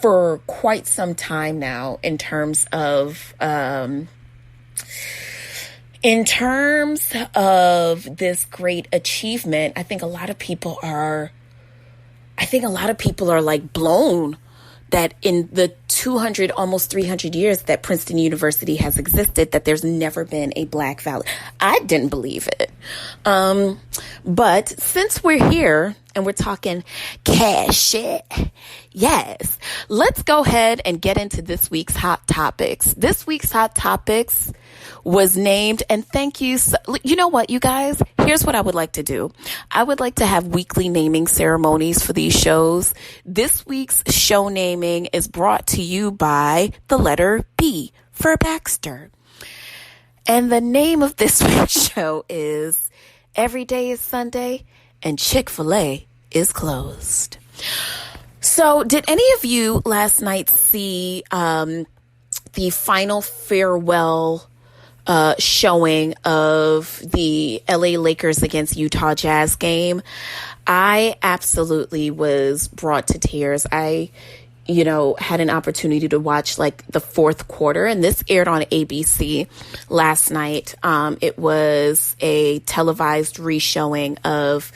for quite some time now in terms of this great achievement. I think a lot of people are like blown that in the 200, almost 300 years that Princeton University has existed, that there's never been a Black Valley. I didn't believe it. But since we're here and we're talking cash shit, yes, let's go ahead and get into this week's Hot Topics. This week's Hot Topics was named, and thank you. You know what, you guys? Here's what I would like to do. I would like to have weekly naming ceremonies for these shows. This week's show naming is brought to you by the letter B for Baxter. And the name of this week's show is Every Day is Sunday and Chick-Fil-A is closed. So did any of you last night see the final farewell showing of the LA Lakers against Utah Jazz game? I absolutely was brought to tears. I had an opportunity to watch like the fourth quarter, and this aired on ABC last night. It was a televised reshowing of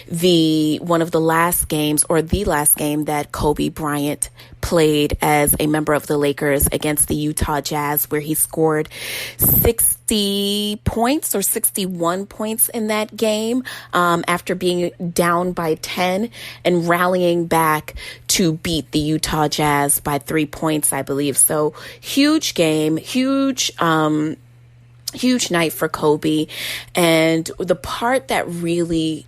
one of the last games, or the last game that Kobe Bryant played as a member of the Lakers against the Utah Jazz, where he scored 60 points or 61 points in that game, after being down by 10 and rallying back to beat the Utah Jazz by 3 points, I believe. So huge game, huge night for Kobe. And the part that really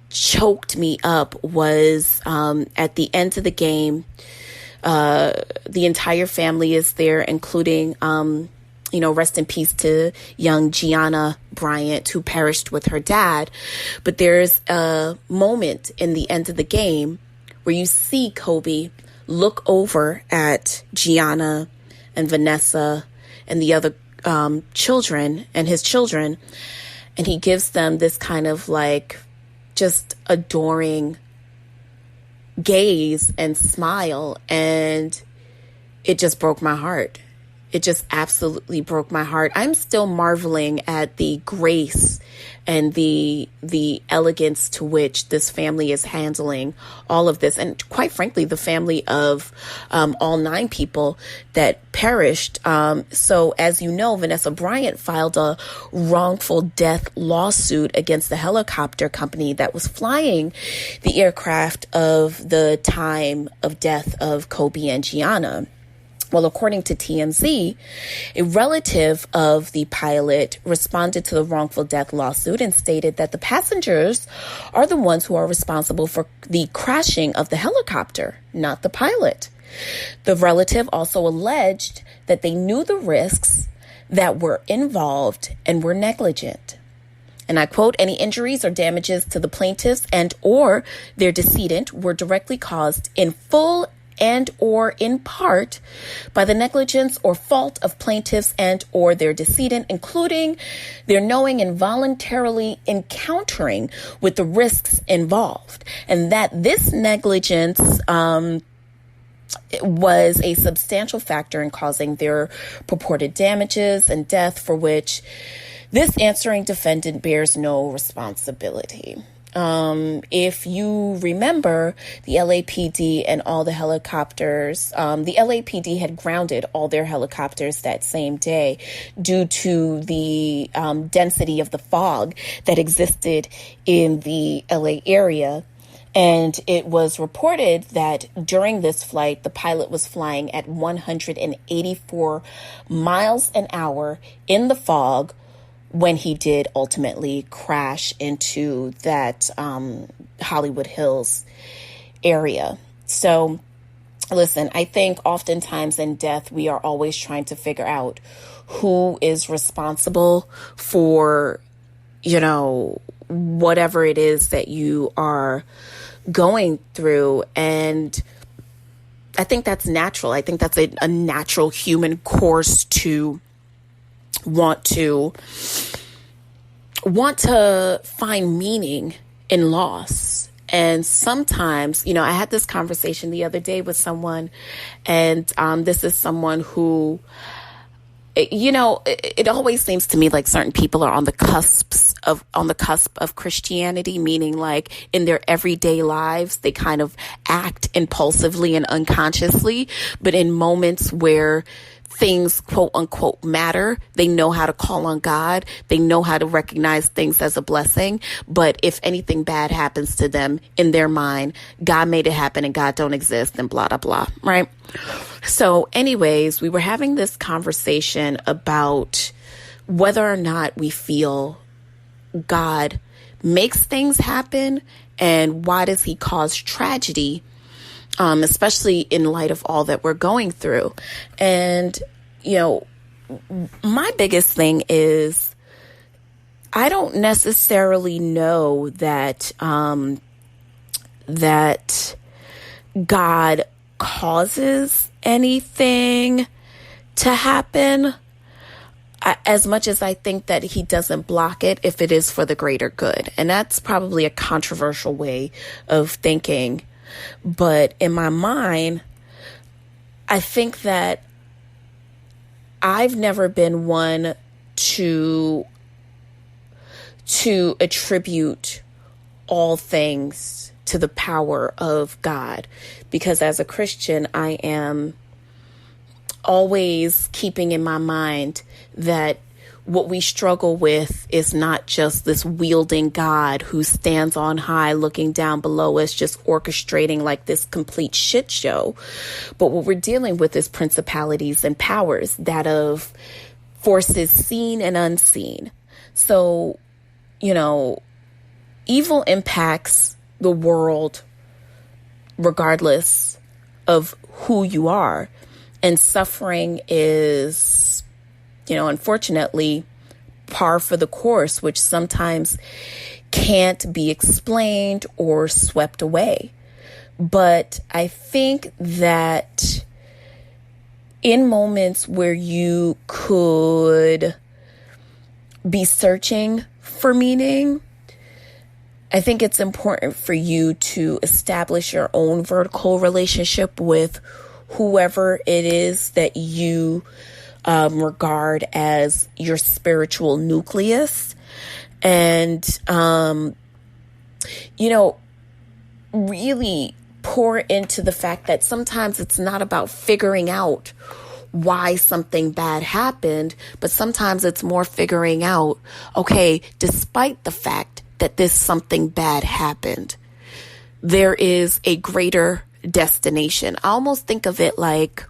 choked me up was at the end of the game. The entire family is there, including, rest in peace to young Gianna Bryant, who perished with her dad. But there's a moment in the end of the game where you see Kobe look over at Gianna and Vanessa and the other children and his children, and he gives them this kind of like just adoring gaze and smile, and it just broke my heart. It just absolutely broke my heart. I'm still marveling at the grace and the elegance to which this family is handling all of this. And quite frankly, the family of all 9 people that perished. So as you know, Vanessa Bryant filed a wrongful death lawsuit against the helicopter company that was flying the aircraft of the time of death of Kobe and Gianna. Well, according to TMZ, a relative of the pilot responded to the wrongful death lawsuit and stated that the passengers are the ones who are responsible for the crashing of the helicopter, not the pilot. The relative also alleged that they knew the risks that were involved and were negligent. And I quote, "Any injuries or damages to the plaintiffs and or their decedent were directly caused in full and or in part by the negligence or fault of plaintiffs and or their decedent, including their knowing and voluntarily encountering with the risks involved." And that this negligence was a substantial factor in causing their purported damages and death, for which this answering defendant bears no responsibility. If you remember, the LAPD and all the helicopters, the LAPD had grounded all their helicopters that same day due to the density of the fog that existed in the LA area. And it was reported that during this flight, the pilot was flying at 184 miles an hour in the fog when he did ultimately crash into that Hollywood Hills area. So, listen, I think oftentimes in death, we are always trying to figure out who is responsible for, whatever it is that you are going through. And I think that's natural. I think that's a natural human course to want to find meaning in loss And sometimes, I had this conversation the other day with someone, and this is someone who, it always seems to me like certain people are on the cusp of Christianity, meaning like in their everyday lives, they kind of act impulsively and unconsciously, but in moments where things, quote unquote, matter, they know how to call on God. They know how to recognize things as a blessing. But if anything bad happens to them in their mind, God made it happen and God don't exist and blah, blah, blah. Right. So anyways, we were having this conversation about whether or not we feel God makes things happen and why does he cause tragedy, especially in light of all that we're going through. And, my biggest thing is I don't necessarily know that that God causes anything to happen, as much as I think that he doesn't block it if it is for the greater good. And that's probably a controversial way of thinking. But in my mind, I think that I've never been one to attribute all things to the power of God, because as a Christian, I am always keeping in my mind that what we struggle with is not just this wielding God who stands on high looking down below us, just orchestrating like this complete shit show. But what we're dealing with is principalities and powers, that of forces seen and unseen. So, evil impacts the world regardless of who you are. And suffering is, unfortunately, par for the course, which sometimes can't be explained or swept away. But I think that in moments where you could be searching for meaning, I think it's important for you to establish your own vertical relationship with whoever it is that you regard as your spiritual nucleus. And, really pour into the fact that sometimes it's not about figuring out why something bad happened, but sometimes it's more figuring out, okay, despite the fact that this something bad happened, there is a greater destination. I almost think of it like,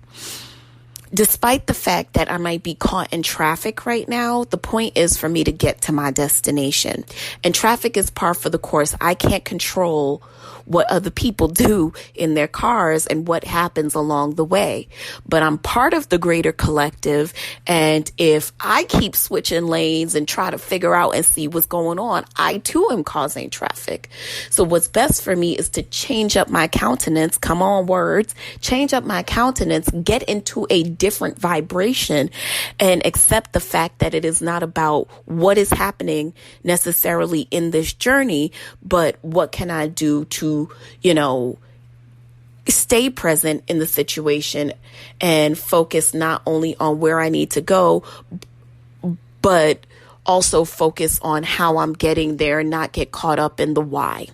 despite the fact that I might be caught in traffic right now, the point is for me to get to my destination. And traffic is par for the course. I can't control what other people do in their cars and what happens along the way. But I'm part of the greater collective. And if I keep switching lanes and try to figure out and see what's going on, I too am causing traffic. So what's best for me is to change up my countenance. Come on, words. Change up my countenance, get into a different vibration, and accept the fact that it is not about what is happening necessarily in this journey, but what can I do to, stay present in the situation and focus not only on where I need to go, but also focus on how I'm getting there and not get caught up in the why.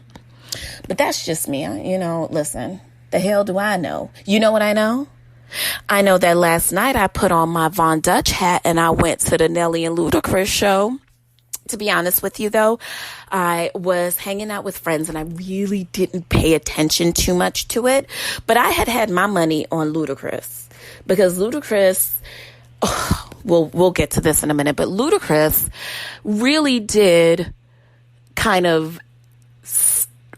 But that's just me. Listen, the hell do I know? You know what I know? I know that last night I put on my Von Dutch hat and I went to the Nelly and Ludacris show. To be honest with you, though, I was hanging out with friends and I really didn't pay attention too much to it. But I had my money on Ludacris because Ludacris, we'll get to this in a minute, but Ludacris really did kind of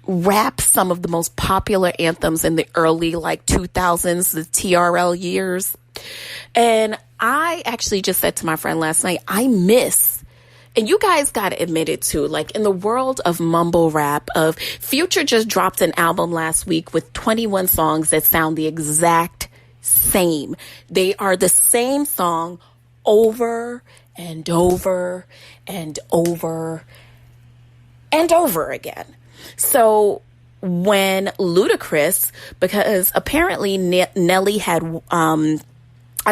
rap some of the most popular anthems in the early 2000s, the TRL years. And I actually just said to my friend last night, I miss, and you guys got to admit it too, in the world of mumble rap, Future just dropped an album last week with 21 songs that sound the exact same. They are the same song over and over and over and over again. So when Ludacris, because apparently Nelly had, I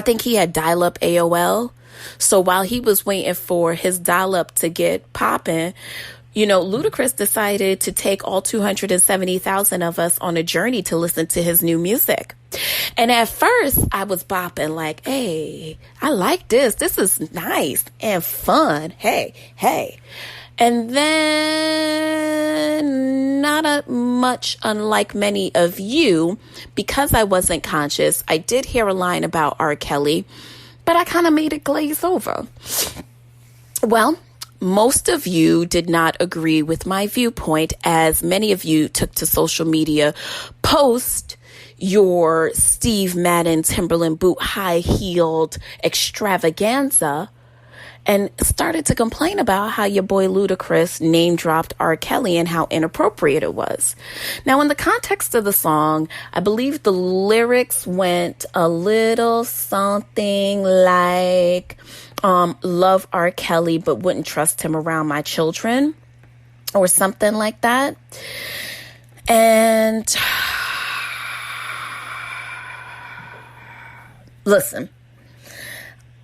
think he had dial-up AOL. So while he was waiting for his dial-up to get popping, Ludacris decided to take all 270,000 of us on a journey to listen to his new music. And at first I was bopping like, hey, I like this. This is nice and fun. Hey. And then, not much unlike many of you, because I wasn't conscious, I did hear a line about R. Kelly, but I kind of made it glaze over. Well, most of you did not agree with my viewpoint, as many of you took to social media post your Steve Madden Timberland boot high-heeled extravaganza and started to complain about how your boy Ludacris name-dropped R. Kelly and how inappropriate it was. Now, in the context of the song, I believe the lyrics went a little something like, love R. Kelly, but wouldn't trust him around my children, or something like that. And listen,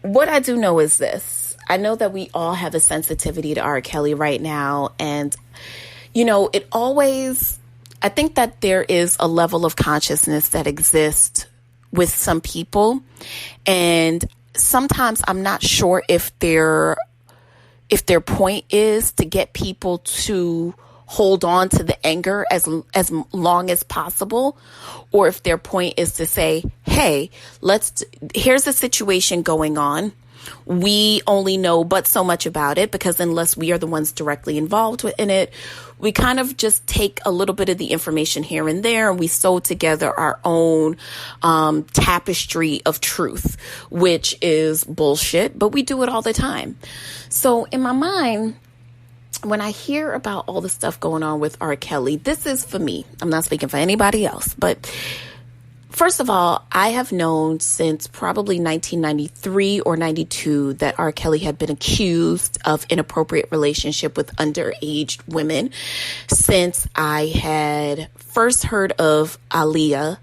what I do know is this. I know that we all have a sensitivity to R. Kelly right now. And, I think that there is a level of consciousness that exists with some people. And sometimes I'm not sure if their point is to get people to hold on to the anger as long as possible, or if their point is to say, hey, here's a situation going on. We only know but so much about it, because unless we are the ones directly involved in it, we kind of just take a little bit of the information here and there, and we sew together our own tapestry of truth, which is bullshit, but we do it all the time. So in my mind, when I hear about all the stuff going on with R. Kelly, this is for me. I'm not speaking for anybody else, but first of all, I have known since probably 1993 or 92 that R. Kelly had been accused of inappropriate relationship with underage women since I had first heard of Aaliyah,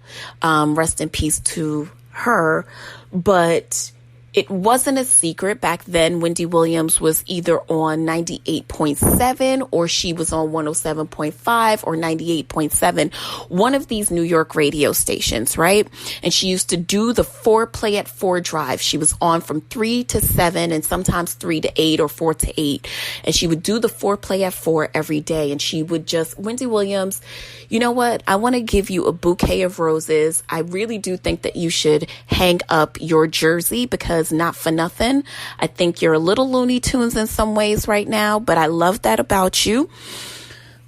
rest in peace to her, but it wasn't a secret back then. Wendy Williams was either on 98.7 or she was on 107.5 or 98.7, one of these New York radio stations, right? And she used to do the foreplay at 4 drive. She was on from 3 to 7 and sometimes 3 to 8 or 4 to 8. And she would do the foreplay at 4 every day. And she would Wendy Williams, you know what? I want to give you a bouquet of roses. I really do think that you should hang up your jersey, because not for nothing, I think you're a little Looney Tunes in some ways right now, but I love that about you.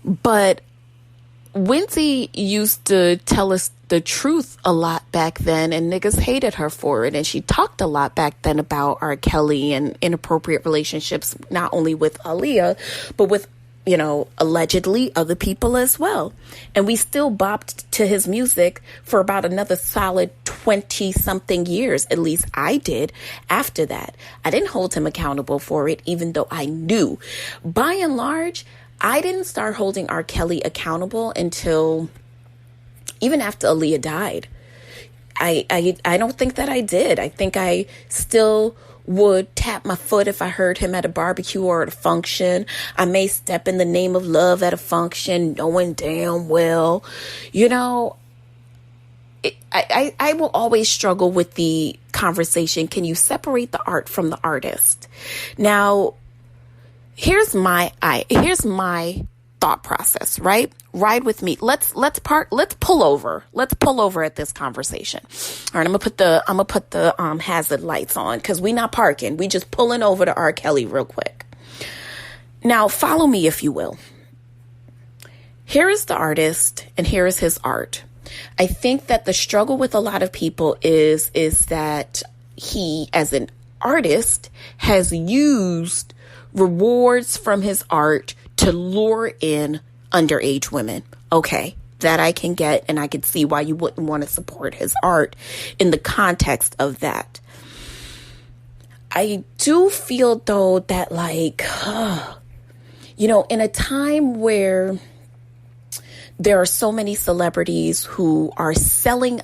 But Wendy used to tell us the truth a lot back then, and niggas hated her for it. And she talked a lot back then about R. Kelly and inappropriate relationships, not only with Aaliyah, but with allegedly other people as well. And we still bopped to his music for about another solid 20 something years. At least I did after that. I didn't hold him accountable for it, even though I knew. By and large, I didn't start holding R. Kelly accountable until even after Aaliyah died. I don't think that I did. I think I still would tap my foot if I heard him at a barbecue or at a function. I may step in the name of love at a function, knowing damn well, I will always struggle with the conversation. Can you separate the art from the artist? Now, here's my thought process, right? Ride with me. Let's pull over. Let's pull over at this conversation. All right, I'm gonna put the hazard lights on, because we not parking. We just pulling over to R. Kelly real quick. Now, follow me if you will. Here is the artist and here is his art. I think that the struggle with a lot of people is that he, as an artist, has used rewards from his art to lure in underage women. Okay, that I can get, and I can see why you wouldn't want to support his art in the context of that. I do feel, though, that in a time where there are so many celebrities who are selling